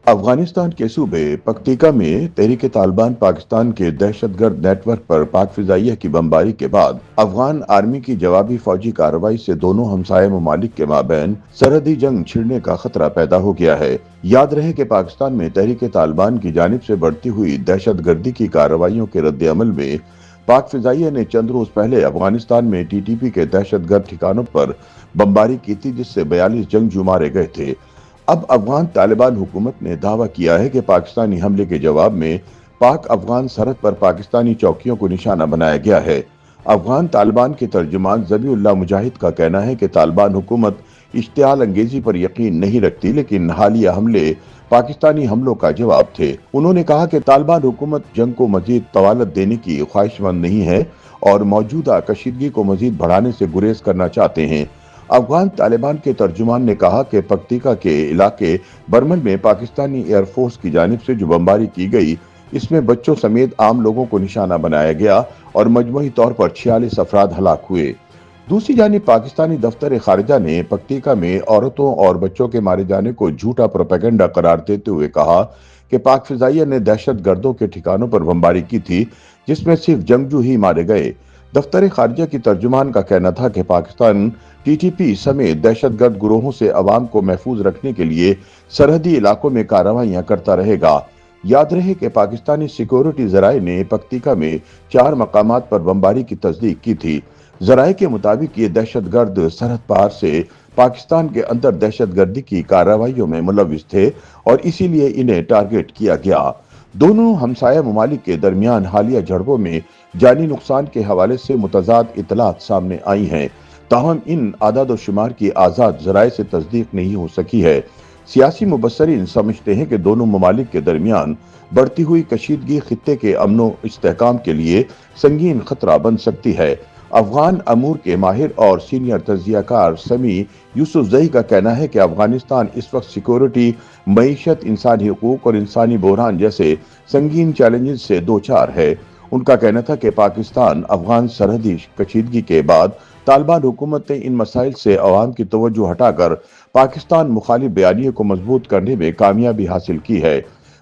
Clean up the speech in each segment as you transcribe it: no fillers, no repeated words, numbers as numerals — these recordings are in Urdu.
افغانستان کے صوبے پکتیکا میں تحریک طالبان پاکستان کے دہشت گرد نیٹ ورک پر پاک فضائیہ کی بمباری کے بعد افغان آرمی کی جوابی فوجی کارروائی سے دونوں ہمسایہ ممالک کے مابین سرحدی جنگ چھڑنے کا خطرہ پیدا ہو گیا ہے۔ یاد رہے کہ پاکستان میں تحریک طالبان کی جانب سے بڑھتی ہوئی دہشت گردی کی کارروائیوں کے رد عمل میں پاک فضائیہ نے چند روز پہلے افغانستان میں ٹی ٹی پی کے دہشت گرد ٹھکانوں پر بمباری کی تھی، جس سے 42 جنگجو مارے گئے تھے۔ اب افغان طالبان حکومت نے دعویٰ کیا ہے کہ پاکستانی حملے کے جواب میں پاک افغان سرحد پر پاکستانی چوکیوں کو نشانہ بنایا گیا ہے۔ افغان طالبان کے ترجمان ذبیح اللہ مجاہد کا کہنا ہے کہ طالبان حکومت اشتعال انگیزی پر یقین نہیں رکھتی، لیکن حالیہ حملے پاکستانی حملوں کا جواب تھے۔ انہوں نے کہا کہ طالبان حکومت جنگ کو مزید طوالت دینے کی خواہش مند نہیں ہے اور موجودہ کشیدگی کو مزید بڑھانے سے گریز کرنا چاہتے ہیں۔ افغان طالبان کے ترجمان نے کہا کہ پکتیکا کے علاقے برمن میں پاکستانی ایئر فورس کی جانب سے جو بمباری کی گئی، اس میں بچوں سمیت عام لوگوں کو نشانہ بنایا گیا اور مجموعی طور پر 46 افراد ہلاک ہوئے۔ دوسری جانب پاکستانی دفتر خارجہ نے پکتیکا میں عورتوں اور بچوں کے مارے جانے کو جھوٹا پروپیگنڈا قرار دیتے ہوئے کہا کہ پاک فضائیہ نے دہشت گردوں کے ٹھکانوں پر بمباری کی تھی، جس میں صرف جنگجو ہی مارے گئے۔ دفتر خارجہ کی ترجمان کا کہنا تھا کہ پاکستان ٹی ٹی پی سمیت دہشت گرد گروہوں سے عوام کو محفوظ رکھنے کے لیے سرحدی علاقوں میں کارروائیاں کرتا رہے گا۔ یاد رہے کہ پاکستانی سیکورٹی ذرائع نے پکتیکا میں 4 مقامات پر بمباری کی تصدیق کی تھی۔ ذرائع کے مطابق یہ دہشت گرد سرحد پار سے پاکستان کے اندر دہشت گردی کی کارروائیوں میں ملوث تھے اور اسی لیے انہیں ٹارگٹ کیا گیا۔ دونوں ہمسایہ ممالک کے درمیان حالیہ جھڑپوں میں جانی نقصان کے حوالے سے متضاد اطلاعات سامنے آئی ہیں، تاہم ان اعداد و شمار کی آزاد ذرائع سے تصدیق نہیں ہو سکی ہے۔ سیاسی مبصرین سمجھتے ہیں کہ دونوں ممالک کے درمیان بڑھتی ہوئی کشیدگی خطے کے امن و استحکام کے لیے سنگین خطرہ بن سکتی ہے۔ افغان امور کے ماہر اور سینئر تجزیہ کار سمیع یوسفزئی کا کہنا ہے کہ افغانستان اس وقت سیکورٹی، معیشت، انسانی حقوق اور انسانی بحران جیسے سنگین چیلنجز سے دوچار ہے۔ ان کا کہنا تھا کہ پاکستان افغان سرحدی کشیدگی کے بعد طالبان حکومت نے ان مسائل سے عوام کی توجہ ہٹا کر پاکستان مخالف بیانیے کو مضبوط کرنے میں کامیابی حاصل کی ہے۔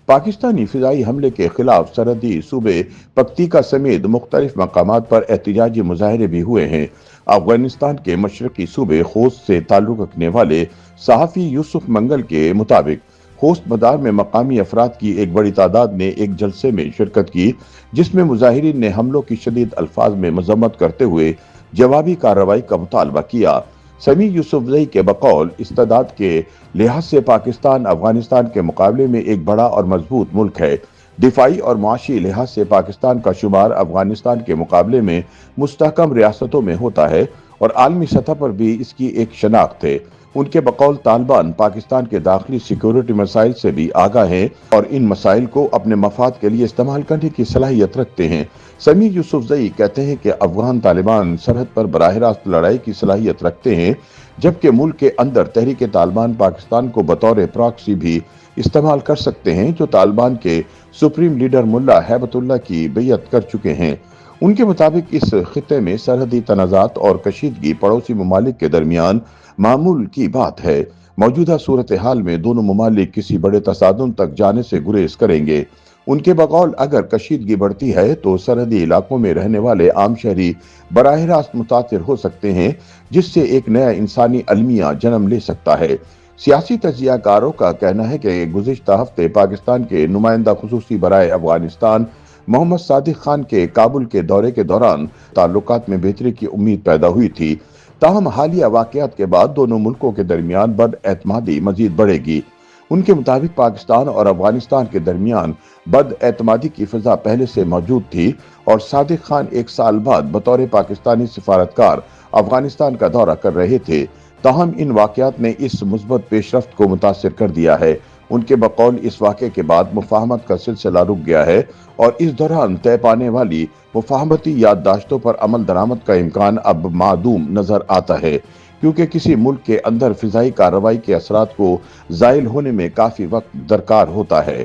پاکستانی فضائی حملے کے خلاف سرحدی صوبے پکتیکا سمیت مختلف مقامات پر احتجاجی مظاہرے بھی ہوئے ہیں۔ افغانستان کے مشرقی صوبے خوست سے تعلق رکھنے والے صحافی یوسف منگل کے مطابق خوست مدار میں مقامی افراد کی ایک بڑی تعداد نے ایک جلسے میں شرکت کی، جس میں مظاہرین نے حملوں کی شدید الفاظ میں مذمت کرتے ہوئے جوابی کارروائی کا مطالبہ کیا۔ سمیع یوسفزئی کے بقول استعداد کے لحاظ سے پاکستان افغانستان کے مقابلے میں ایک بڑا اور مضبوط ملک ہے۔ دفاعی اور معاشی لحاظ سے پاکستان کا شمار افغانستان کے مقابلے میں مستحکم ریاستوں میں ہوتا ہے اور عالمی سطح پر بھی اس کی ایک شناخت ہے۔ ان کے بقول طالبان پاکستان کے داخلی سیکورٹی مسائل سے بھی آگاہ ہیں اور ان مسائل کو اپنے مفاد کے لیے استعمال کرنے کی صلاحیت رکھتے ہیں۔ سمیع یوسفزئی کہتے ہیں کہ افغان طالبان سرحد پر براہ راست لڑائی کی صلاحیت رکھتے ہیں، جبکہ ملک کے اندر تحریک طالبان پاکستان کو بطور پراکسی بھی استعمال کر سکتے ہیں، جو طالبان کے سپریم لیڈر ملا ہیبت اللہ کی بیعت کر چکے ہیں۔ ان کے مطابق اس خطے میں سرحدی تنازعات اور کشیدگی پڑوسی ممالک کے درمیان معمول کی بات ہے۔ موجودہ صورتحال میں دونوں ممالک کسی بڑے تصادم تک جانے سے گریز کریں گے۔ ان کے بقول اگر کشیدگی بڑھتی ہے تو سرحدی علاقوں میں رہنے والے عام شہری براہ راست متاثر ہو سکتے ہیں، جس سے ایک نیا انسانی المیہ جنم لے سکتا ہے۔ سیاسی تجزیہ کاروں کا کہنا ہے کہ گزشتہ ہفتے پاکستان کے نمائندہ خصوصی برائے افغانستان محمد صادق خان کے کابل کے دورے کے دوران تعلقات میں بہتری کی امید پیدا ہوئی تھی، تاہم حالیہ واقعات کے بعد دونوں ملکوں کے درمیان بد اعتمادی مزید بڑھے گی۔ ان کے مطابق پاکستان اور افغانستان کے درمیان بد اعتمادی کی فضا پہلے سے موجود تھی اور صادق خان 1 سال بعد بطور پاکستانی سفارتکار افغانستان کا دورہ کر رہے تھے، تاہم ان واقعات نے اس مثبت پیش رفت کو متاثر کر دیا ہے۔ ان کے بقول اس واقعے کے بعد مفاہمت کا سلسلہ رک گیا ہے اور اس دوران طے پانے والی مفاہمتی یادداشتوں پر عمل درآمد کا امکان اب معدوم نظر آتا ہے، کیونکہ کسی ملک کے اندر فضائی کارروائی کے اثرات کو زائل ہونے میں کافی وقت درکار ہوتا ہے۔